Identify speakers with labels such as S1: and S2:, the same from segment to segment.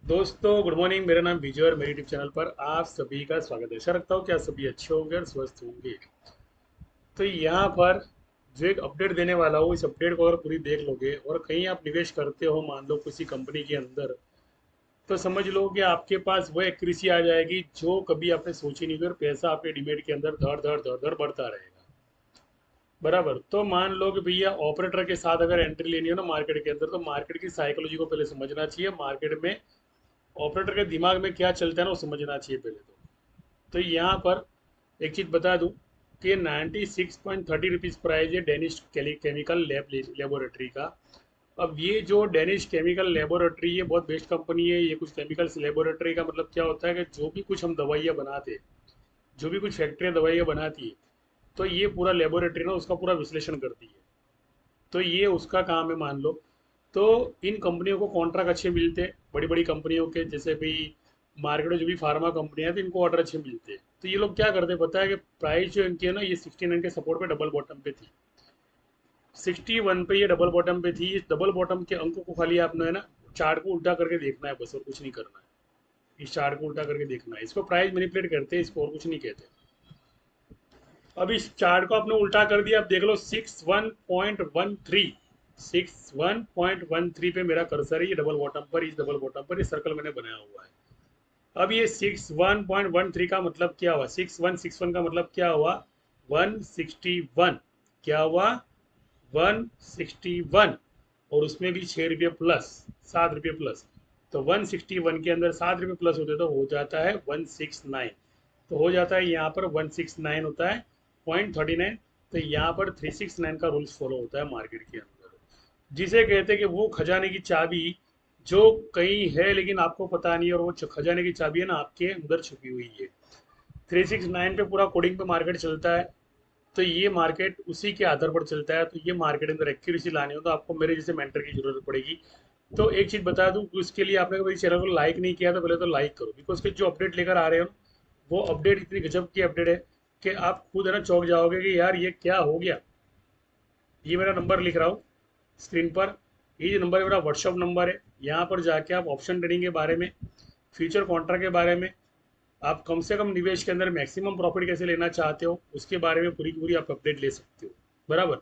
S1: दोस्तों good morning. मेरा नाम विजय और मेरे यूट्यूब चैनल पर आप सभी का स्वागत है। आशा रखता हूँ कि आप सभी अच्छे होंगे और स्वस्थ होंगे। तो यहाँ पर जो एक अपडेट देने वाला हूँ, इस अपडेट को अगर पूरी देख लोगे और कहीं आप निवेश करते हो, मान लो किसी कंपनी के अंदर, तो समझ लो कि आपके पास वो एक्यूरेसी आ जाएगी जो कभी आपने सोची नहीं थी, और पैसा आपके डिमेट के अंदर धड़ धड़ धड़ धड़ बढ़ता रहेगा। बराबर। तो मान लो कि भैया ऑपरेटर के साथ अगर एंट्री लेनी हो ना मार्केट के अंदर, तो मार्केट की साइकोलॉजी को पहले समझना चाहिए। मार्केट में ऑपरेटर के दिमाग में क्या चलता है ना, वो समझना चाहिए पहले तो यहाँ पर एक चीज़ बता दूं कि 96.30 रुपीज़ प्राइस है डेनिश केमिकल लेबोरेटरी का। अब ये जो डेनिश केमिकल लेबोरेटरी है बहुत बेस्ट कंपनी है। ये कुछ केमिकल्स लेबोरेटरी का मतलब क्या होता है कि जो भी कुछ हम दवाइयाँ बनाते हैं, जो भी कुछ फैक्ट्रियाँ दवाइयाँ बनाती है, तो ये पूरा लेबोरेटरी ना उसका पूरा विश्लेषण करती है। तो ये उसका काम है मान लो। तो इन कंपनियों को कॉन्ट्रैक्ट अच्छे मिलते हैं, बड़ी बड़ी कंपनियों के, जैसे भी मार्केट में जो भी फार्मा कंपनियां हैं तो इनको ऑर्डर अच्छे मिलते हैं। तो ये लोग क्या करते हैं पता है कि प्राइस जो इनकी है ना, ये 69 के सपोर्ट पे डबल बॉटम पे थी। 61 पे ये डबल बॉटम पे थी। इस डबल बॉटम के अंकों को खाली आपने है ना चार्ट को उल्टा करके देखना है बस, और कुछ नहीं करना है। इस चार्ट को उल्टा करके देखना है, इसको प्राइस मैनिपुलेट करते हैं, इसको और कुछ नहीं कहते। अब इस चार्ट को आपने उल्टा कर दिया, अब देख लो 61.13, 61.13 पे मेरा कर्सर है। ये डबल बॉटम पर, इस डबल बॉटम पर ये सर्कल मैंने बनाया हुआ है। अब ये 61.13 का मतलब क्या हुआ, 6161 का मतलब क्या हुआ, 161। क्या हुआ, 161। और उसमें भी 6 रुपये प्लस, 7 रुपये प्लस। तो 161 के अंदर 7 रुपये प्लस होते तो हो जाता है 169। तो हो जाता है यहाँ पर 169 होता है 0.39। तो यहाँ पर 369 का रूल्स फॉलो होता है मार्केट के अंदर, जिसे कहते हैं कि वो खजाने की चाबी जो कहीं है लेकिन आपको पता नहीं है, और वो खजाने की चाबी है ना आपके अंदर छुपी हुई है। 369 पे पूरा कोडिंग पे मार्केट चलता है। तो ये मार्केट उसी के आधार पर चलता है। तो ये मार्केट अंदर एक्यूरेसी लानी हो तो आपको मेरे जैसे मेंटर की जरूरत पड़ेगी। तो एक चीज बता दूं कि उसके लिए आपने कभी चैनल को लाइक नहीं किया तो पहले तो लाइक करो, बिकॉज के जो अपडेट लेकर आ रहे हो वो अपडेट इतनी गजब की अपडेट है कि आप खुद है ना चौंक जाओगे कि यार ये क्या हो गया। ये मेरा नंबर लिख रहा हूँ स्क्रीन पर। ये जो नंबर है मेरा व्हाट्सअप नंबर है। यहाँ पर जाके आप ऑप्शन ट्रेडिंग के बारे में, फ्यूचर कॉन्ट्रैक्ट के बारे में, आप कम से कम निवेश के अंदर मैक्सिमम प्रॉफिट कैसे लेना चाहते हो उसके बारे में पूरी की पूरी आप अपडेट ले सकते हो। बराबर।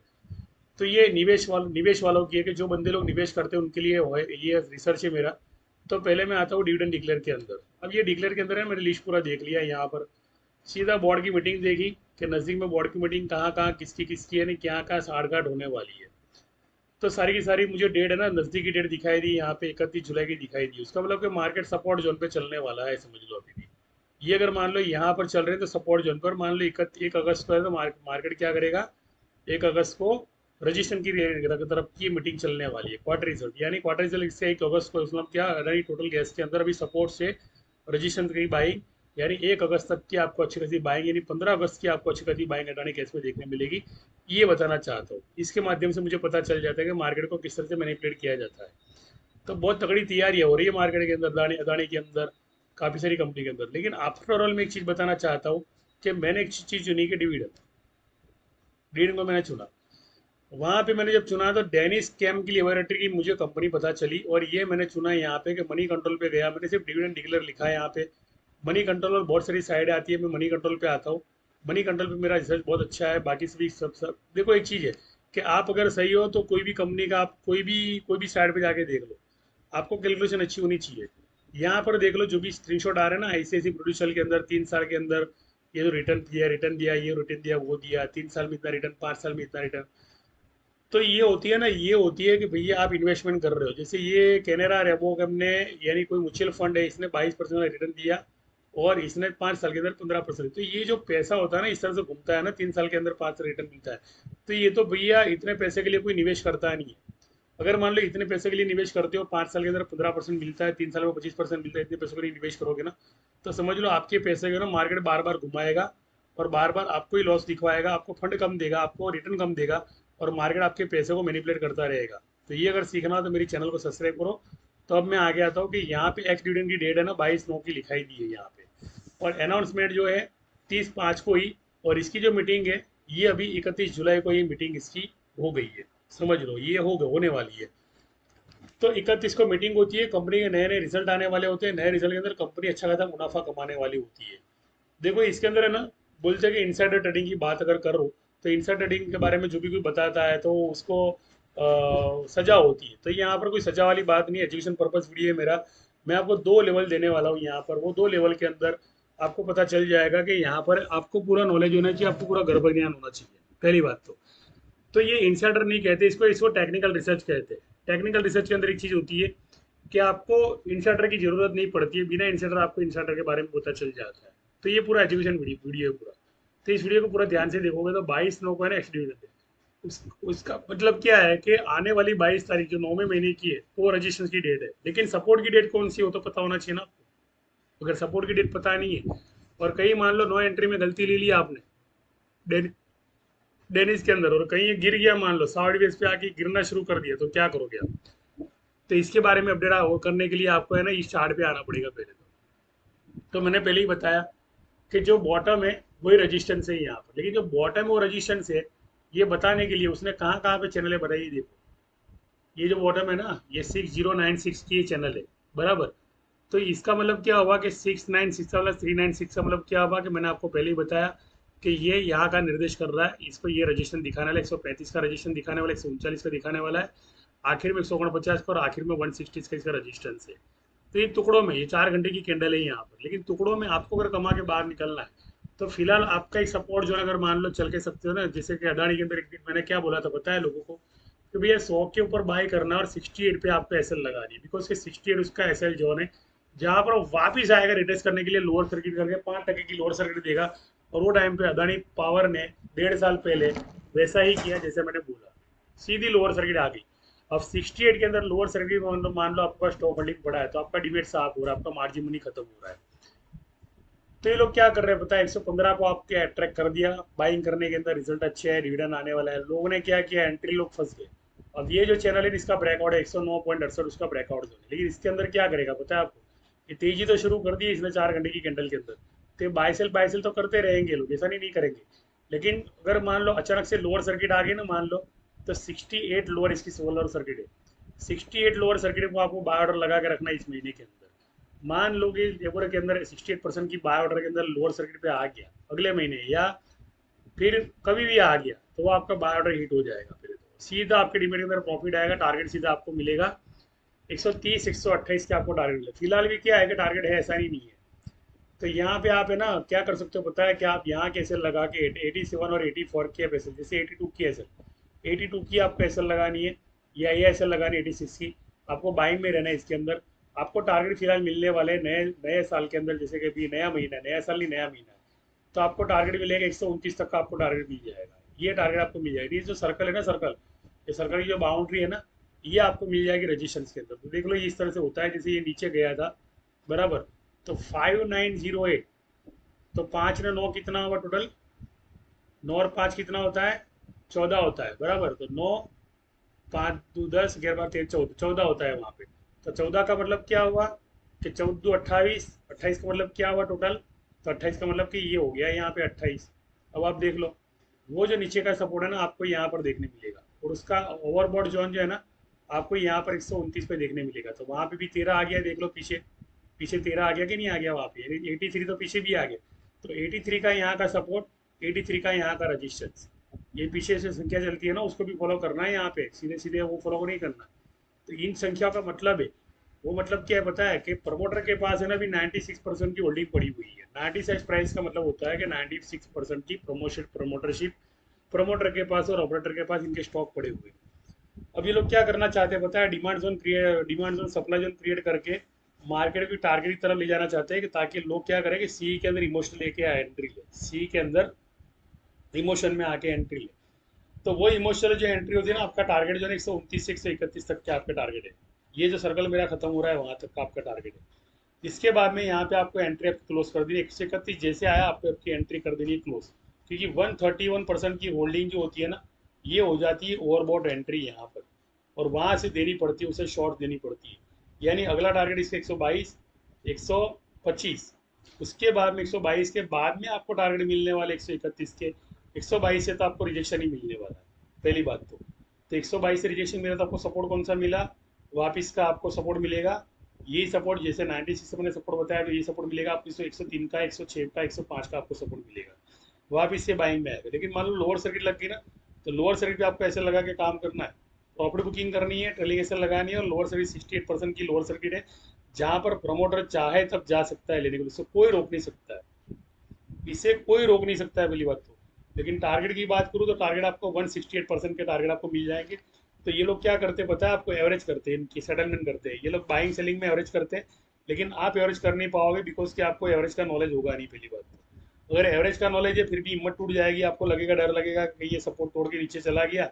S1: तो ये निवेश वालों की है कि जो बंदे लोग निवेश करते हैं उनके लिए ये रिसर्च है मेरा। तो पहले मैं आता हूँ डिविडेंड डिक्लेयर के अंदर। अब ये डिक्लेयर के अंदर है, मैंने लिस्ट पूरा देख लिया यहाँ पर। सीधा बोर्ड की मीटिंग देखी कि नज़दीक में बोर्ड की मीटिंग कहाँ कहाँ किसकी किसकी है, क्या कहाँ साठ गांठ होने वाली है। तो सारी की सारी मुझे डेट है ना, नज़दीक की डेट दिखाई दी यहाँ पे, 31 जुलाई की दिखाई दी। उसका मतलब कि मार्केट सपोर्ट जोन पे चलने वाला है, समझ लो अभी भी। ये अगर मान लो यहाँ पर चल रहे हैं तो सपोर्ट जोन पर, मान लो 1 अगस्त को है तो मार्केट क्या करेगा, 1 अगस्त को रजिस्ट्रेशन की तरफ की मीटिंग चलने वाली है, क्वार्टर रिजल्ट। यानी क्वार्टर रिजल्ट इससे 1 अगस्त को, मतलब क्या, यानी टोटल गैस के अंदर अभी सपोर्ट से रजिस्ट्रेशन की बाइंग, यानी 1 अगस्त तक की आपको अच्छी खासी बाइंग, यानी 15 अगस्त की आपको अच्छी खासी बाइंग अटाने केस में देखने मिलेगी। ये बताना चाहता हूँ। इसके माध्यम से मुझे पता चल जाता है कि मार्केट को किस तरह से मैनिपुलेट किया जाता है। तो बहुत तगड़ी तैयारी हो रही है मार्केट के अंदर, अदानी अदानी के अंदर, काफ़ी सारी कंपनी के अंदर। लेकिन आफ्टर ऑल मैं एक चीज़ बताना चाहता हूँ कि मैंने एक चीज़ चुनी कि डिविडेंड, डिविडेंड को मैंने चुना। वहां पे मैंने जब चुना तो डेनिस कैम की लेबोरेटरी की मुझे कंपनी पता चली, और ये मैंने चुना यहाँ पे कि मनी कंट्रोल पे गया, मैंने सिर्फ डिविडेंड डिक्लेयर लिखा है यहाँ पे। मनी कंट्रोल और बहुत सारी साइड आती है, मैं मनी कंट्रोल पे आता हूँ। मनी कंट्रोल पे मेरा रिसर्च बहुत अच्छा है। बाकी सभी सब देखो, एक चीज़ है कि आप अगर सही हो तो कोई भी कंपनी का आप कोई भी साइड पे जाके देख लो, आपको कैलकुलेशन अच्छी होनी चाहिए। यहाँ पर देख लो जो भी स्क्रीनशॉट आ रहे हैं ना, ऐसे ऐसे प्रोड्यूसर के अंदर 3 साल के अंदर ये जो रिटर्न दिया, ये रिटर्न दिया, वो दिया, 3 साल में इतना रिटर्न, 5 साल में इतना रिटर्न। तो ये होती है ना, ये होती है कि भैया आप इन्वेस्टमेंट कर रहे हो। जैसे ये कैनेरा रेबोक ने, यानी कोई म्यूचुअल फंड है, इसने 22% का रिटर्न दिया, और इसने 5 साल के अंदर 15%। तो ये जो पैसा होता है ना, इस तरह से घूमता है ना, 3 साल के अंदर 5 रिटर्न मिलता है। तो ये तो भैया इतने पैसे के लिए कोई निवेश करता नहीं है। अगर मान लो इतने पैसे के लिए निवेश करते हो, 5 साल के अंदर 15% मिलता है, 3 साल में 25% मिलता है, इतने पैसों के लिए निवेश करोगे ना, तो समझ लो आपके पैसे को ना मार्केट बार बार घुमाएगा, और बार बार आपको ही लॉस दिखवाएगा, आपको फंड कम देगा, आपको रिटर्न कम देगा, और मार्केट आपके पैसे को मैनिपुलेट करता रहेगा। तो ये अगर सीखना हो तो मेरी चैनल को सब्सक्राइब करो। तो अब मैं आगे आता हूँ कि यहाँ पे एक्स डिविडेंड की डेट है ना 22/9 की लिखाई दी है यहाँ पे, और अनाउंसमेंट जो है 30/5 को ही। और इसकी जो मीटिंग है ये अभी 31 जुलाई को ये मीटिंग इसकी हो गई है। समझ लो ये होने वाली है। तो 31 को मीटिंग होती है, कंपनी के नए नए रिजल्ट आने वाले होते हैं, नए रिजल्ट के अंदर कंपनी अच्छा खासा मुनाफा कमाने वाली होती है। देखो इसके अंदर है ना, बोलते हैं कि इनसाइडर ट्रेडिंग की बात अगर करो तो इनसाइडर ट्रेडिंग के बारे में जो भी कोई बताता है तो उसको सजा होती है। तो यहाँ पर कोई सजा वाली बात नहीं है, एजुकेशन पर्पज वीडियो है मेरा। मैं आपको 2 लेवल देने वाला हूँ यहाँ पर। वो 2 लेवल के अंदर आपको पता चल जाएगा कि यहाँ पर आपको पूरा नॉलेज होना चाहिए, आपको पूरा गर्भ ज्ञान होना चाहिए। पहली बात तो ये इंसाइडर नहीं कहते इसको, इसको टेक्निकल रिसर्च कहते हैं। टेक्निकल रिसर्च के अंदर एक चीज़ होती है कि आपको इंसाइडर की जरूरत नहीं पड़ती है, बिना इंसाइडर आपको इंसाइडर के बारे में पता चल जाता है। तो ये पूरा एजुकेशन वीडियो है पूरा। तो इस वीडियो को पूरा ध्यान से देखोगे तो 22/9 को है ना एक्स उसका मतलब क्या है कि आने वाली 22 तारीख जो 9वें महीने की है तो वो रजिस्ट्रेशन की डेट है। लेकिन सपोर्ट की डेट कौन सी हो तो पता होना चाहिए ना आपको। अगर सपोर्ट की डेट पता नहीं है और कहीं मान लो नो एंट्री में गलती ले ली आपने डेनिस के अंदर, और कहीं ये गिर गया, मान लो 60 बेस पे आके गिरना शुरू कर दिया, तो क्या करोगे आप। तो इसके बारे में अपडेट करने के लिए आपको है ना इस चार्ट पे आना पड़ेगा पहले तो मैंने पहले ही बताया कि जो बॉटम है वही रजिस्टेंस है यहाँ पर। लेकिन जो बॉटम है वो रजिस्टेंस है, ये बताने के लिए उसने कहाँ कहाँ पे चैनल बताई। देखो ये जो बॉटम है ना, ये 6096 की चैनल है, बराबर। तो इसका मतलब क्या हुआ कि 696 का मतलब 396 का मतलब क्या हुआ कि मैंने आपको पहले ही बताया कि ये यहाँ का निर्देश कर रहा है। इसको ये रजिस्ट्रेशन दिखाने वाला 135 का रजिस्ट्रेशन दिखाने वाला, 139 का दिखाने वाला है, आखिर में 149 का, और आखिर में 160 का इसका रजिस्टेंस है। तो ये टुकड़ों में ये 4 घंटे की कैंडल है यहाँ पर। लेकिन टुकड़ों में आपको अगर कमा के बाहर निकलना है तो फिलहाल आपका एक सपोर्ट जो है, अगर मान लो चल के सकते हो ना, जैसे कि अडानी के अंदर एक दिन मैंने क्या बोला था पता है लोगों को कि भैया 100 के ऊपर बाय करना और 68 पे आपको एसएल लगानी है। बिकॉज कि 68 उसका एसएल जोन है जहाँ पर वापिस आएगा रिटेस्ट करने के लिए, लोअर सर्किट करके 5% की लोअर सर्किट देगा। और वो टाइम पे अदानी पावर ने 1.5 साल पहले वैसा ही किया जैसे मैंने बोला, सीधी लोअर सर्किट आ गई। अब 68 के अंदर लोअर सर्किट मान लो आपका स्टॉक होल्डिंग पड़ा है तो आपका डिबेट साफ हो रहा है, आपका मार्जिन मनी खत्म हो रहा है। तो ये लोग क्या कर रहे हैं पता है, 115 को आपके अट्रैक्ट कर दिया, बाइंग करने के अंदर रिजल्ट अच्छे है, डिविडेंड आने वाला है। लोगों ने क्या किया, एंट्री लोग फंस गए। अब ये जो चैनल है इसका ब्रेकआउट है 109.68 उसका ब्रेकआउट जोन है। लेकिन इसके अंदर क्या करेगा पता है आपको, ये तेजी तो शुरू कर दी इसने 4 घंटे की कैंडल के अंदर। तो बायसेल तो करते रहेंगे लोग, ऐसा नहीं करेंगे। लेकिन अगर मान लो अचानक से लोअर सर्किट आ गई ना, मान लो तो 68 लोअर इसकी लोअर सर्किट है, 68 लोअर सर्किट को आपको बाय ऑर्डर लगा के रखना है इस महीने के अंदर। मान लो कि लेबर के अंदर 68% की बाय ऑर्डर के अंदर लोअर सर्किट पे आ गया अगले महीने, या फिर कभी भी आ गया, तो वो आपका बाय ऑर्डर हिट हो जाएगा। फिर तो सीधा आपके डिमेट के अंदर प्रॉफिट आएगा, टारगेट सीधा आपको मिलेगा 130 128 के आपको टारगेट मिलेगा। फिलहाल भी क्या है कि टारगेट है, ऐसा ही नहीं है। तो यहाँ पे आप है ना क्या कर सकते हो पता है कि आप यहाँ के एसएल लगा के 87 और 84 की आप एसएल, जैसे 82 की एसएल, 82 की आपको एसएल लगानी है या ये एसएल लगानी है 86 की, आपको बाइंग में रहना है इसके अंदर। आपको टारगेट फिलहाल मिलने वाले नए नए साल के अंदर, जैसे कि अभी नया महीना, नया साल नहीं नया महीना है, तो आपको टारगेट मिलेगा 129 तक का आपको टारगेट मिल जाएगा। ये टारगेट आपको मिल जाएगी। ये जो सर्कल है ना, सर्कल, ये सर्कल की जो बाउंड्री है ना, ये आपको मिल जाएगी रजिस्ट्रेशन के अंदर। तो देख लो ये इस तरह से होता है, जैसे ये नीचे गया था, बराबर। तो 5908, तो 5 ने 9 कितना हुआ टोटल, 9 और 5 कितना होता है, 14 होता है, बराबर। तो 9 5 2 10 11 12 13 14 14 होता है वहाँ पे। तो 14 का मतलब क्या हुआ कि 14 2 28, 28 का मतलब क्या हुआ टोटल, तो 28 का मतलब कि ये हो गया यहाँ पे 28। अब आप देख लो वो जो नीचे का सपोर्ट है ना आपको यहाँ पर देखने मिलेगा, और उसका ओवरबॉट जोन जो है ना आपको यहाँ पर 129 पे देखने मिलेगा। तो वहाँ पे भी 13 आ गया, देख लो पीछे, पीछे 13 आ गया कि नहीं आ गया, वहाँ पे 83 तो पीछे भी आ गया। तो 83 का यहाँ का सपोर्ट, 83 का यहाँ का रजिस्टेंस, ये पीछे से संख्या चलती है ना उसको भी फॉलो करना है, यहाँ पे सीधे सीधे वो फॉलो नहीं करना। तो इन संख्याओं का मतलब है, वो मतलब क्या है पता है कि प्रमोटर के पास है ना अभी 96% की होल्डिंग पड़ी हुई है। 96 प्राइस का मतलब होता है कि 96% की प्रमोटरशिप प्रमोटर के पास और ऑपरेटर के पास इनके स्टॉक पड़े हुए हैं। अब ये लोग क्या करना चाहते हैं पता है, demand zone supply zone create करके मार्केट की टारगेट की तरफ ले जाना चाहते हैं, कि ताकि लोग क्या करें कि सी के अंदर इमोशन लेके आए, एंट्री ले, सी के अंदर इमोशन में आके एंट्री ले। तो वो इमोशनल जो एंट्री होती है ना, आपका टारगेट जो है 129 से 131 तक के आपका टारगेट है। ये जो सर्कल मेरा खत्म हो रहा है वहां तक का आपका टारगेट है। इसके बाद में यहाँ पे आपको एंट्री आपकी क्लोज कर दी, 131 जैसे आया आपको आपकी एंट्री कर देनी है क्लोज। क्योंकि 131% की होल्डिंग जो होती है ना, ये हो जाती है ओवरबॉट एंट्री यहाँ पर, और वहां से देनी पड़ती है, उसे शॉर्ट देनी पड़ती है। यानी अगला टारगेट इसका 122 125, उसके बाद में 122 के बाद में आपको टारगेट मिलने वाले 131 के, 122 से तो आपको रिजेक्शन ही मिलने वाला है, पहली बात तो 122 से रिजेक्शन मिला तो आपको सपोर्ट कौन सा मिला, वापिस का आपको सपोर्ट मिलेगा। यही सपोर्ट जैसे 96 मैंने सपोर्ट बताया, तो ये सपोर्ट मिलेगा आपको 103 का, 106 का, 105 का आपको सपोर्ट मिलेगा। वापिस से बाइंग में आएगा। लेकिन मान लो लोअर सर्किट लग गई ना, तो लोअर सर्किट पे आपको ऐसे लगा के काम करना है, प्रॉफिट बुकिंग करनी है, ट्रेलिंग ऐसे लगानी है। और लोअर सर्किट 68% की लोअर सर्किट है, जहाँ पर प्रमोटर चाहे तब जा सकता है लेने के लिए, इसको कोई रोक नहीं सकता है, इसे कोई रोक नहीं सकता है पहली बात तो। लेकिन टारगेट की बात करूँ तो टारगेट आपको 168% के टारगेट आपको मिल जाएंगे। तो ये लोग क्या करते हैं पता है आपको, एवरेज करते हैं, इनकी सेटलमेंट करते हैं ये लोग, बाइंग सेलिंग में एवरेज करते हैं। लेकिन आप एवरेज कर नहीं पाओगे, बिकॉज कि आपको एवरेज का नॉलेज होगा नहीं पहली बात तो। अगर एवरेज का नॉलेज है फिर भी हिम्मत टूट जाएगी, आपको लगेगा, डर लगेगा कि ये सपोर्ट तोड़ के नीचे चला गया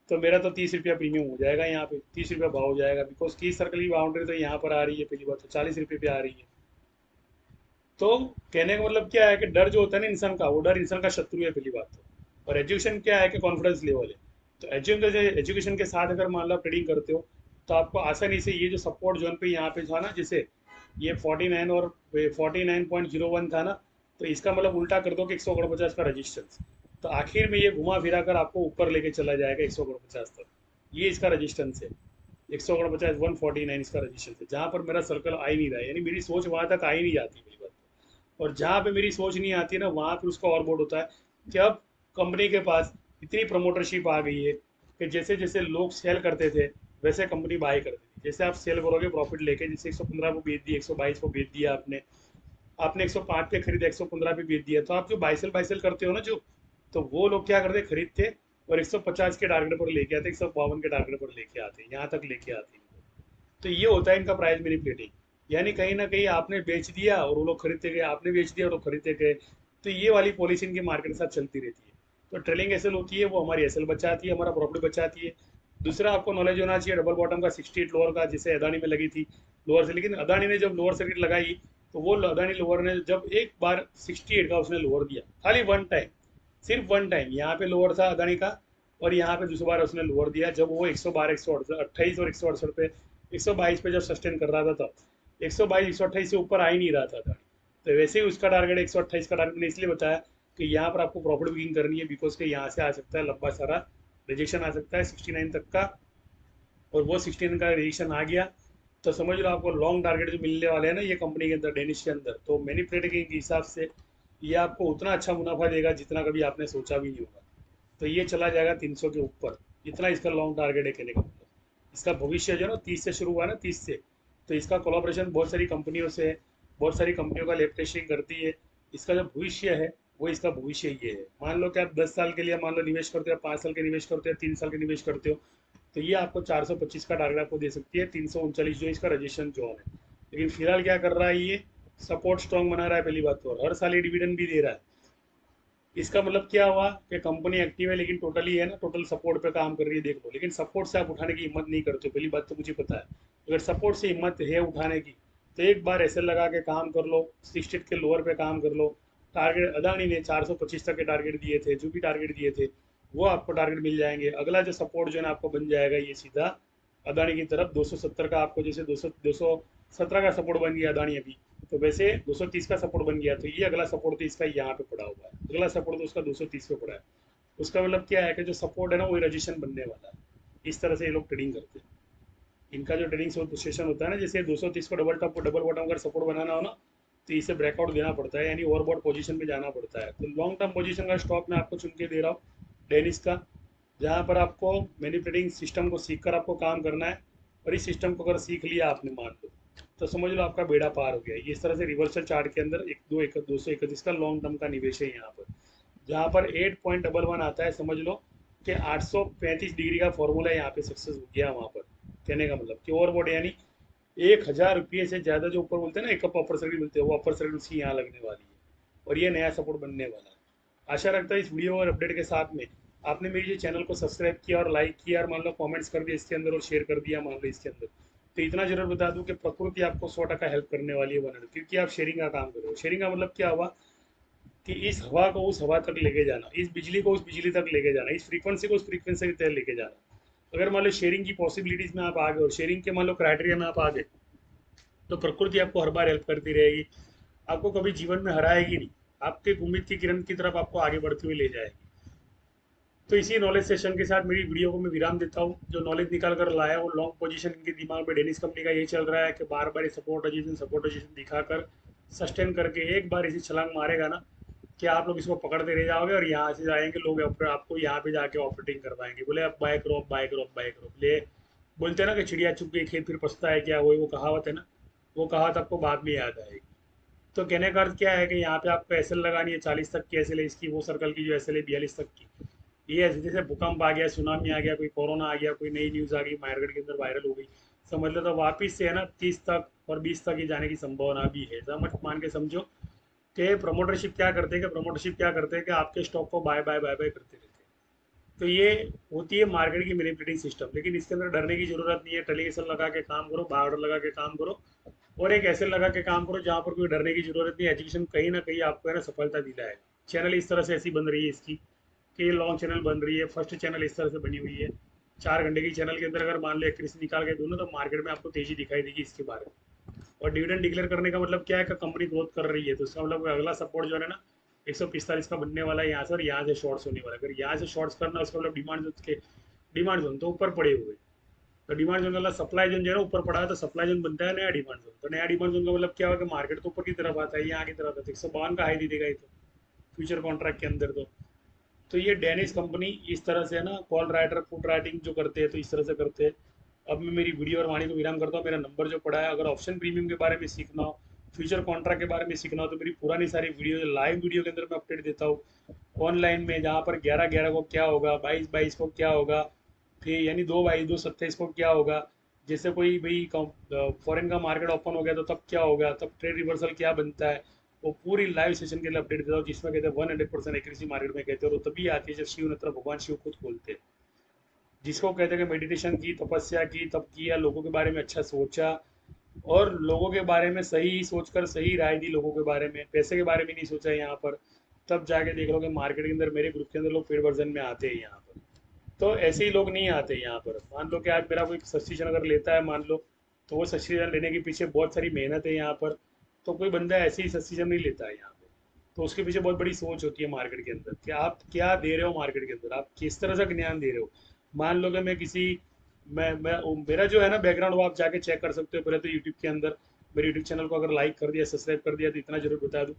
S1: तो मेरा तो 30 रुपया प्रीमियम हो जाएगा, यहाँ पे 30 रुपया भाव हो जाएगा, बिकॉज की सर्कल की बाउंड्री तो यहाँ पर आ रही है, पहली बात तो 40 रुपये पे आ रही है। तो कहने का मतलब क्या है कि डर जो होता है ना इंसान का, वो डर इंसान का शत्रु है पहली बात तो। और एजुकेशन क्या है कि कॉन्फिडेंस लेवल है। तो एजुकेशन के साथ अगर मान लो आप ट्रेडिंग करते हो, तो आपको आसानी से ये जो सपोर्ट जोन पे यहाँ पे था ना, जैसे ये 49 और 49.01 था ना, तो इसका मतलब उल्टा कर दो कि 149 का रजिस्टेंस, तो आखिर में ये घुमा फिरा कर आपको ऊपर लेके चला जाएगा 149 तक। ये इसका रजिस्टेंस है, 149 149 इसका रजिस्टेंस है, जहाँ पर मेरा सर्कल आ ही नहीं रहा है, यानी मेरी सोच वहाँ तक आ ही नहीं जाती मेरी बात। और जहाँ पे मेरी सोच नहीं आती है ना, वहाँ पे उसका और बोर्ड होता है कि अब कंपनी के पास इतनी प्रमोटरशिप आ गई है कि जैसे जैसे लोग सेल करते थे वैसे कंपनी बाय करती थी। जैसे आप सेल करोगे प्रॉफिट लेके, जैसे 115 को बेच दिया, 122 को बेच दिया आपने, आपने 105 पे खरीदा, 115 पे बेच दिया, तो आप जो बाई सेल करते हो ना जो, तो वो लोग क्या करते, खरीदते और 150 के टारगेट पर लेके आते, 152 के टारगेट पर लेके आते, यहाँ तक लेके आते हैं। तो ये होता है इनका प्राइस मैनिपुलेटिंग, यानी कहीं ना कहीं आपने बेच दिया और वो लोग खरीदते गए, आपने बेच दिया और वो खरीदते गए। तो ये वाली पॉलिसी इनकी मार्केट के साथ चलती रहती है। तो ट्रेलिंग एसएल होती है, वो हमारी एसएल बचाती है, हमारा प्रॉफिट बचाती है। दूसरा आपको नॉलेज होना चाहिए डबल बॉटम का, 68 लोअर का, जैसे अदानी में लगी थी लोअर से। लेकिन अदानी ने जब लोअर सर्किट लगाई, तो वो अदानी लोअर ने जब एक बार 68 का उसने लोअर दिया, खाली वन टाइम, सिर्फ वन टाइम, यहाँ पे लोअर था अदानी का, और यहाँ पे दूसरी बार उसने लोअर दिया जब वो 112 128 और 168 पे, 122 पे जब सस्टेन कर रहा था तब 122 128 से ऊपर आ ही नहीं रहा था अदानी। तो वैसे ही उसका टारगेट 128 का टारगेट मैंने इसलिए बताया कि यहाँ पर आपको प्रॉफिट बुकिंग करनी है, बिकॉज के यहाँ से आ सकता है लंबा सारा रिजेक्शन आ सकता है 69 तक का। और वो 16 का रिएक्शन आ गया तो समझ लो आपको लॉन्ग टारगेट जो मिलने वाले हैं ना ये कंपनी के अंदर, डेनिश के अंदर, तो मैनिपुलेटिंग के हिसाब से ये आपको उतना अच्छा मुनाफा देगा जितना कभी आपने सोचा भी नहीं होगा। तो ये चला जाएगा 300 के ऊपर, इतना इसका लॉन्ग टारगेट है कहने का मतलब। इसका भविष्य जो है ना 30 से शुरू हुआ ना, 30 से, तो इसका कोलाब्रेशन बहुत सारी कंपनियों से है, बहुत सारी कंपनियों का लैब टेस्टिंग करती है। इसका जो भविष्य है वो इसका भविष्य ये है। मान लो कि आप 10 साल के लिए मान लो निवेश करते हो, 5 साल के निवेश करते हो, 3 साल के निवेश करते हो, तो ये आपको 425 का टारगेट आपको दे सकती है, 339 जो इसका रजिस्ट्रेशन जोन है। लेकिन फिलहाल क्या कर रहा है ये, सपोर्ट स्ट्रॉन्ग बना रहा है पहली बात तो, और हर साल ये डिविडेंड भी दे रहा है। इसका मतलब क्या हुआ कि कंपनी एक्टिव है, लेकिन टोटली है ना, टोटल सपोर्ट पे काम कर रही है, देख लो। लेकिन सपोर्ट से आप उठाने की हिम्मत नहीं करते हो, पहली बात तो मुझे पता है। अगर सपोर्ट से हिम्मत है उठाने की, तो एक बार ऐसे लगा के काम कर लो, 68 के लोअर पे काम कर लो। टारगेट अदानी ने 425 तक के टारगेट दिए थे, जो भी टारगेट दिए थे वो आपको टारगेट मिल जाएंगे। अगला जो सपोर्ट जो है ना आपको बन जाएगा ये सीधा अदानी की तरफ 270 का, आपको जैसे 217 का सपोर्ट बन गया अदानी अभी, तो वैसे 230 का सपोर्ट बन गया, तो ये अगला सपोर्ट तो इसका यहाँ पे पड़ा हुआ है, अगला सपोर्ट तो उसका 230 पे पड़ा है। उसका मतलब क्या है कि जो सपोर्ट है ना वही रजिस्ट्रेशन बनने वाला है। इस तरह से ये लोग ट्रेडिंग करते हैं। इनका जो ट्रेडिंग सेशन होता है ना, जैसे 230 को डबल टॉप को डबल बॉटम का सपोर्ट बनाना हो ना, तो इसे ब्रेकआउट देना पड़ता है, यानी ओवरबॉट पोजीशन में जाना पड़ता है। तो लॉन्ग टर्म पोजीशन का स्टॉक मैं आपको चुन के दे रहा हूँ डेनिस का, जहाँ पर आपको मैनिपुलेटिंग सिस्टम को सीख कर आपको काम करना है। और इस सिस्टम को अगर सीख लिया आपने मान लो, तो समझ लो आपका बेड़ा पार हो गया। ये इस तरह से रिवर्सल चार्ट के अंदर 231 का लॉन्ग टर्म का निवेश है यहाँ पर, जहाँ पर 8.11 आता है, समझ लो कि 835 डिग्री का फॉर्मूला यहाँ पे सक्सेस हो गया वहाँ पर। कहने का मतलब कि ओवरबॉट यानी 1000 रुपये से ज़्यादा जो ऊपर बोलते हैं ना, एक अपर सर्किट मिलते हैं, वो अपर सर्किट उसकी यहाँ लगने वाली है, और ये नया सपोर्ट बनने वाला है। आशा रखता है इस वीडियो और अपडेट के साथ में आपने मेरे जो चैनल को सब्सक्राइब किया और लाइक किया, और मान लो कमेंट्स कर दिया इसके अंदर और शेयर कर दिया मान लो इसके अंदर। तो इतना जरूर बता दूं कि प्रकृति आपको 100% हेल्प करने वाली है 100, क्योंकि आप शेयरिंग का काम कर रहे हो। शेयरिंग का मतलब क्या हुआ कि इस हवा को उस हवा तक लेके जाना, इस बिजली को उस बिजली तक लेके जाना, इस फ्रीक्वेंसी को उस फ्रीक्वेंसी तक लेके जाना। अगर मान लो शेयरिंग की पॉसिबिलिटीज में आप आ गए और शेयरिंग के मान लो क्राइटेरिया में आप आ गए, तो प्रकृति आपको हर बार हेल्प करती रहेगी, आपको कभी जीवन में हराएगी नहीं, आपके उम्मीद की किरण की तरफ आपको आगे बढ़ती हुई ले जाएगी। तो इसी नॉलेज सेशन के साथ मेरी वीडियो को मैं विराम देता हूँ। जो नॉलेज निकाल कर लाया वो लॉन्ग पोजीशन इनके दिमाग में डेनिस कंपनी का ये चल रहा है कि बार बार सपोर्ट पोजीशन दिखाकर सस्टेन करके एक बार इसी छलांग मारेगा ना कि आप लोग इसको पकड़ते रह जाओगे और यहाँ से जाएंगे लोग आपको यहाँ पे जाके ऑपरेटिंग करवाएंगे। बोले अब बाय करो, बाय करो, बाय करो। ले बोलते हैं ना कि चिड़िया चुग गई खेत फिर पछता है क्या, वही वो कहावत है ना, वो कहावत आपको बाद में याद आएगी। तो कहने का अर्थ क्या है कि यहाँ पे आपको एस लगानी है 40 तक की एस है इसकी, वो सर्कल की जो एस है 42 तक की। ये ऐसे जैसे भूकंप आ गया, सुनामी आ गया, कोई कोरोना आ गया, कोई नई न्यूज़ आ गई मार्केट के अंदर वायरल हो गई, समझ लो तो वापिस से है ना 30 तक और 20 तक ही जाने की संभावना भी है। समझ मान के समझो कि प्रमोटरशिप क्या करते हैं, कि प्रमोटरशिप क्या करते हैं कि आपके स्टॉक को बाय बाय बाय बाय करते रहते हैं। तो ये होती है मार्केट की मैनिपुलेटिंग सिस्टम। लेकिन इसके अंदर डरने की जरूरत नहीं है। टेलीविजन लगा के काम करो, बाय ऑर्डर लगा के काम करो और एक ऐसे लगा के काम करो जहाँ पर कोई डरने की जरूरत नहीं है। एजुकेशन कहीं ना कहीं आपको है ना सफलता दिलाएगा। चैनल इस तरह से ऐसी बन रही है इसकी कि ये लॉन्ग चैनल बन रही है। फर्स्ट चैनल इस तरह से बनी हुई है। 4 घंटे की चैनल के अंदर अगर मान लो एक्यूरेसी निकाल के दूँ ना तो मार्केट में आपको तेजी दिखाई देगी इसके बारे में। और डिविडेंड डिक्लेयर करने का मतलब क्या है कि कंपनी ग्रोथ कर रही है, तो इसका मतलब अगला सपोर्ट जो है ना 145 का बनने वाला है यहाँ से, और यहाँ से शॉर्ट्स होने वाला है। अगर यहाँ से शॉर्ट्स करना उसका मतलब डिमांड जोन तो ऊपर पड़े हुए। तो डिमांड जोन वाला सप्लाई जोन जो है ना ऊपर पड़ा है, तो सप्लाई जोन बनता है नया डिमांड जोन। तो नया डिमांड जोन का मतलब क्या होगा कि मार्केट तो ऊपर की तरफ आता है, यहाँ की तरफ आता है। 152 का हाई दे देगा ये तो फ्यूचर कॉन्ट्रैक्ट के अंदर। तो ये डेनिस कंपनी इस तरह से है ना कॉल राइटर पुट राइटिंग जो करते हैं तो इस तरह से करते हैं। अब मैं मेरी वीडियो और वाणी को विराम करता हूँ। मेरा नंबर जो पड़ा है, अगर ऑप्शन प्रीमियम के बारे में सीखना हो, फ्यूचर कॉन्ट्रैक्ट के बारे में सीखना हो, तो मेरी पुरानी सारी वीडियो लाइव वीडियो के अंदर मैं अपडेट देता हूँ ऑनलाइन में, जहाँ पर 11/11 को क्या होगा, 22/22 को क्या होगा, फिर यानी 2/22 2/27 को क्या होगा। जैसे कोई भाई फॉरेन का मार्केट ओपन हो गया तो तब क्या होगा, तब ट्रेड रिवर्सल क्या बनता है, वो पूरी लाइव सेशन के लिए अपडेट देता हूँ। जिसमें कहते हैं 100% एक्यूरेसी मार्केट में कहते हैं। और तभी आती है जब शिव नेत्र भगवान शिव खुद खोलते हैं। जिसको कहते हैं कि मेडिटेशन की, तपस्या की, तब किया, लोगों के बारे में अच्छा सोचा और लोगों के बारे में सही सोचकर सही राय दी, लोगों के बारे में, पैसे के बारे में नहीं सोचा यहाँ पर, तब जाके देख लो कि मार्केट के अंदर मेरे ग्रुप के अंदर लोग पेड वर्जन में आते हैं यहाँ पर। तो ऐसे ही लोग नहीं आते यहाँ पर। मान लो कि आज मेरा कोई सब्सक्रिप्शन अगर लेता है मान लो, तो वो सब्सक्रिप्शन लेने के पीछे बहुत सारी मेहनत है यहाँ पर। तो कोई बंदा ऐसे ही सब्सक्रिप्शन नहीं लेता है यहाँ पे। तो उसके पीछे बहुत बड़ी सोच होती है मार्केट के अंदर कि आप क्या दे रहे हो मार्केट के अंदर, आप किस तरह से ज्ञान दे रहे हो। मान लो कि मैं किसी मैं मेरा जो है ना बैकग्राउंड वो आप जाके चेक कर सकते हो। पहले तो यूट्यूब के अंदर मेरे यूट्यूब चैनल को अगर लाइक कर दिया, सब्सक्राइब कर दिया, तो इतना जरूर बता दूँ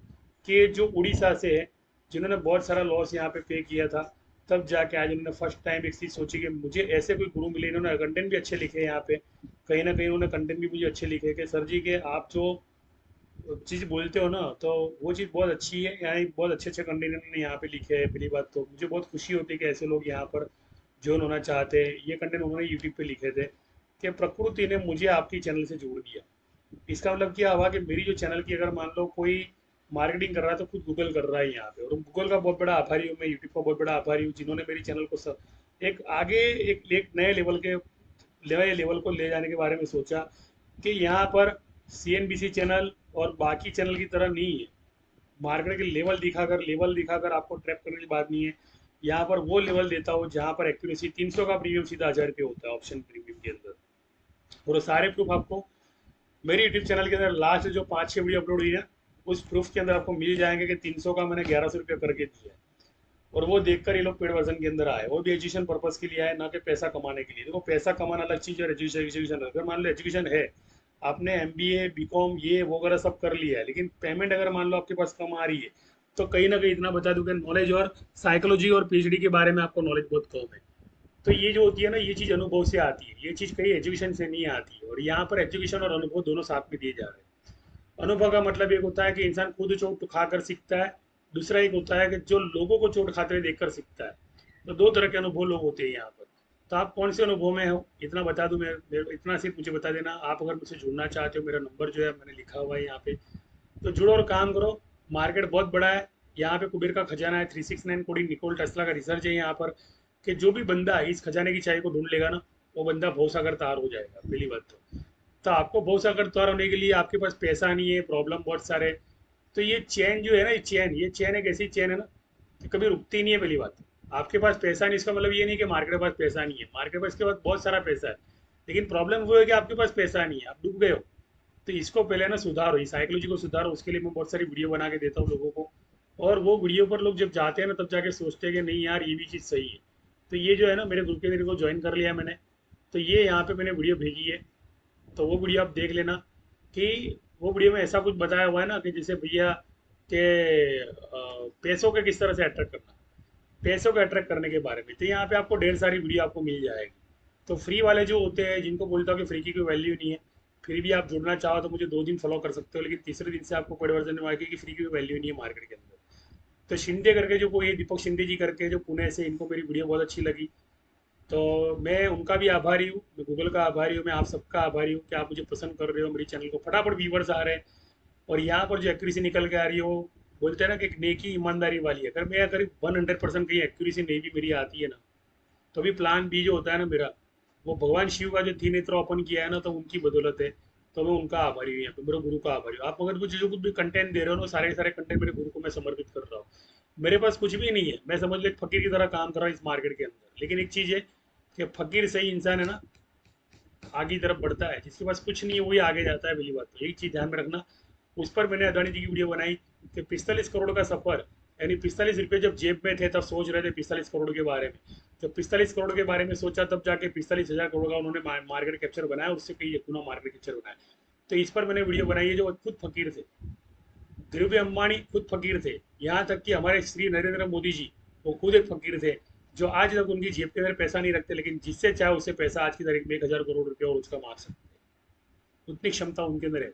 S1: कि जो उड़ीसा से है, जिन्होंने बहुत सारा लॉस यहाँ पे किया था, तब जाके आज उन्होंने फर्स्ट टाइम एक चीज़ सोची कि मुझे ऐसे कोई गुरु मिले। इन्होंने कंटेंट भी अच्छे लिखे हैं यहाँ पे, कहीं ना कहीं उन्होंने कंटेंट भी मुझे अच्छे लिखे कि सर जी के आप जो चीज़ बोलते हो ना तो वो चीज़ बहुत अच्छी है। यानी बहुत अच्छे अच्छे कंटेंट इन्होंने यहाँ पे लिखे हैं। पहली बात तो मुझे बहुत खुशी होती है कि ऐसे लोग यहाँ पर ज्वाइन होना चाहते हैं। ये कंटेंट उन्होंने यूट्यूब पे लिखे थे कि प्रकृति ने मुझे आपकी चैनल से जोड़ दिया। इसका मतलब क्या हुआ कि मेरी जो चैनल की अगर मान लो कोई मार्केटिंग कर रहा है तो खुद गूगल कर रहा है यहाँ पे। और गूगल का बहुत बड़ा आभारी हूँ मैं, यूट्यूब का बहुत बड़ा आभारी हूँ, जिन्होंने मेरी चैनल को एक आगे एक नए लेवल के लेवल को ले जाने के बारे में सोचा कि यहाँ पर CNBC चैनल और बाकी चैनल की तरह नहीं है। मार्केट के लेवल दिखाकर आपको ट्रैप करने की बात नहीं है। यहाँ पर वो लेवल देता हूँ जहाँ पर एक्यूरेसी 300 का प्रीमियम सीधा 1000 रुपये होता है ऑप्शन प्रीमियम के अंदर। और वो सारे प्रूफ आपको मेरे यूट्यूब चैनल के अंदर लास्ट जो 5-6 वीडियो अपलोड हुई है उस प्रूफ के अंदर आपको मिल जाएंगे कि 300 का मैंने 1100 रुपये करके दिया है। और वो देखकर ये लोग पेड वर्जन के अंदर आए। वो भी एजुकेशन पर्पज के लिए आए, ना कि पैसा कमाने के लिए। देखो पैसा कमाना अलग चीज़ और एजुकेशन अलग। अगर मान लो एजुकेशन है, आपने MBA BCom ये वगैरह सब कर लिया है, लेकिन पेमेंट अगर मान लो आपके पास कम आ रही है, तो कहीं ना कहीं इतना बता दूं कि नॉलेज और साइकोलॉजी और PhD के बारे में आपको नॉलेज बहुत कम है। तो ये जो होती है ना, ये चीज़ अनुभव से आती है, ये चीज़ कहीं एजुकेशन से नहीं आती है। और यहाँ पर एजुकेशन और अनुभव दोनों साथ में दिए जा रहे हैं। अनुभव का मतलब एक होता है कि इंसान खुद चोट खाकर सीखता है, दूसरा एक होता है कि जो लोगों को चोट खाते हुए देखकर सीखता है। तो दो तरह के अनुभव लोग होते हैं यहाँ पर। तो आप कौन से अनुभव में हो इतना बता दूं मैं, इतना सिर्फ मुझे बता देना। आप अगर मुझसे जुड़ना चाहते हो, मेरा नंबर जो है मैंने लिखा हुआ है यहाँ पे, तो जुड़ो और काम करो। मार्केट बहुत बड़ा है, यहाँ पे कुबेर का खजाना है। 369 कोडिंग निकोल टेस्ला का रिसर्च है यहाँ पर कि जो भी बंदा इस खजाने की चाबी को ढूंढ लेगा ना, वो बंदा भवसागर तार हो जाएगा। पहली बात तो आपको भवसागर तार होने के लिए आपके पास पैसा नहीं है, प्रॉब्लम बहुत सारे। तो ये चेन जो है ना, ये चेन एक ऐसी चेन है ना कि कभी रुकती नहीं है। पहली बात आपके पास पैसा नहीं, इसका मतलब ये नहीं कि मार्केट के पास पैसा नहीं है। मार्केट के पास के पास बहुत सारा पैसा है, लेकिन प्रॉब्लम वो है कि आपके पास पैसा नहीं है, आप डूब गए हो। तो इसको पहले ना सुधारो, इस साइकोलॉजी को सुधारो। उसके लिए मैं बहुत सारी वीडियो बना के देता हूँ लोगों को। और वो वीडियो पर लोग जब जाते हैं ना, तब जाके सोचते हैं कि नहीं यार ये भी चीज़ सही है। तो ये जो है ना, मेरे ग्रुप के अंदर को ज्वाइन कर लिया मैंने। तो ये यहाँ पे मैंने वीडियो भेजी है, तो वो वीडियो आप देख लेना कि वो वीडियो में ऐसा कुछ बताया हुआ है ना कि जैसे भैया के पैसों के किस तरह से अट्रैक्ट करना, पैसों को अट्रैक्ट करने के बारे में। तो यहाँ पे आपको ढेर सारी वीडियो आपको मिल जाएगी। तो फ्री वाले जो होते हैं, जिनको बोलता हूँ कि फ्री की कोई वैल्यू नहीं है, फिर भी आप जुड़ना चाहो तो मुझे 2 दिन फॉलो कर सकते हो, लेकिन तीसरे दिन से आपको पेड वर्जन में आएगी कि फ्री की कोई वैल्यू नहीं है मार्केट के अंदर। तो शिंदे करके जो कोई दीपक शिंदे जी करके जो पुणे से, इनको मेरी वीडियो बहुत अच्छी लगी। तो मैं उनका भी आभारी हूँ, मैं गूगल का आभारी हूँ, मैं आप सबका आभारी हूँ कि आप मुझे पसंद कर रहे हो, मेरी चैनल को फटाफट व्यूवर्स आ रहे हैं। और यहाँ पर जो एक्यूरेसी निकल के आ रही हो, बोलते हैं ना कि एक नेकी ईमानदारी वाली है। अगर मैं करीब 100% कहीं एक्यूरेसी नहीं भी मेरी आती है ना, तो भी प्लान बी जो होता है ना मेरा, वो भगवान शिव का जो 3 नेत्र किया है ना, तो उनकी बदौलत है। तो मैं उनका आभारी हूँ, यहाँ पे मेरे गुरु का आभारी हूँ। आप अगर मुझे जो कुछ भी कंटेंट दे रहे हो ना, सारे के सारे कंटेंट मेरे गुरु को मैं समर्पित कर रहा हूँ। मेरे पास कुछ भी नहीं है, मैं समझ लो एक फकीर की तरह काम कर रहा हूँ इस मार्केट के अंदर। लेकिन एक चीज़ है कि फकीर सही इंसान है ना, आगे की तरफ बढ़ता है। जिसके पास कुछ नहीं है वही आगे जाता है, पहली बात तो यही चीज़ ध्यान में रखना। उस पर मैंने अदानी जी की वीडियो बनाई कि 45 करोड़ का सफर, यानी 45 रुपये जब जेब में थे तब सोच रहे थे 45 करोड़ के बारे में। जब 45 करोड़ के बारे में सोचा तब जाके 45,000 करोड़ का उन्होंने मार्केट कैप्चर बनाया, उससे कई गुना मार्केट कैप्चर बनाया। तो इस पर मैंने वीडियो बनाई है। जो खुद फकीर थे, धीरूभाई अंबानी खुद फकीर थे, यहाँ तक कि हमारे श्री नरेंद्र मोदी जी, वो खुद एक फकीर थे, जो आज तक उनकी जेब के अंदर पैसा नहीं रखते, लेकिन जिससे चाहे उससे पैसा आज की तारीख में 1,000 करोड़ रुपया और उसका मार सकते हैं। उतनी क्षमता उनके अंदर है।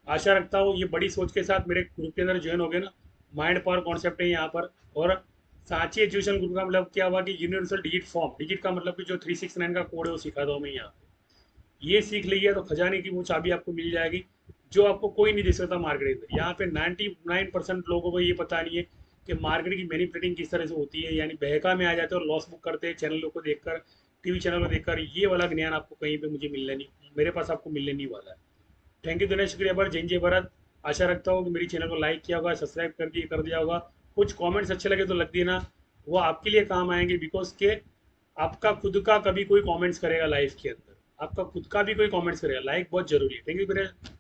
S1: आशा रखता हूँ ये बड़ी सोच के साथ मेरे ग्रुप के अंदर ज्वाइन हो गए ना। माइंड पावर कॉन्सेप्ट है यहाँ पर। और सांची एजुकेशन ग्रुप का मतलब क्या हुआ कि यूनिवर्सल डिजिट फॉर्म, डिजिट का मतलब कि जो 369 का कोड है वो सिखाता हूँ मैं यहाँ पे। ये सीख लीजिए तो खजाने की वो चाबी आपको मिल जाएगी, जो आपको कोई नहीं दे सकता मार्केट के अंदर। यहाँ पे 99% लोगों को ये पता नहीं है कि मार्केट की मैनिपुलेटिंग किस तरह से होती है, यानी बहका में आ जाते हैं और लॉस बुक करते हैं चैनलों को देखकर, टीवी चैनल को देखकर। ये वाला ज्ञान आपको कहीं पे मुझे मिलने नहीं, मेरे पास आपको मिलने नहीं वाला है। थैंक यू दिनेश, शुक्रिया बार, जय जय भारत। आशा रखता हूँ कि मेरी चैनल को लाइक किया होगा, सब्सक्राइब कर दिया होगा। कुछ कमेंट्स अच्छे लगे तो लग देना, वो आपके लिए काम आएंगे। बिकॉज के आपका खुद का कभी कोई कमेंट्स करेगा लाइफ के अंदर, आपका खुद का भी कोई कमेंट्स करेगा, लाइक बहुत जरूरी है। Thank you.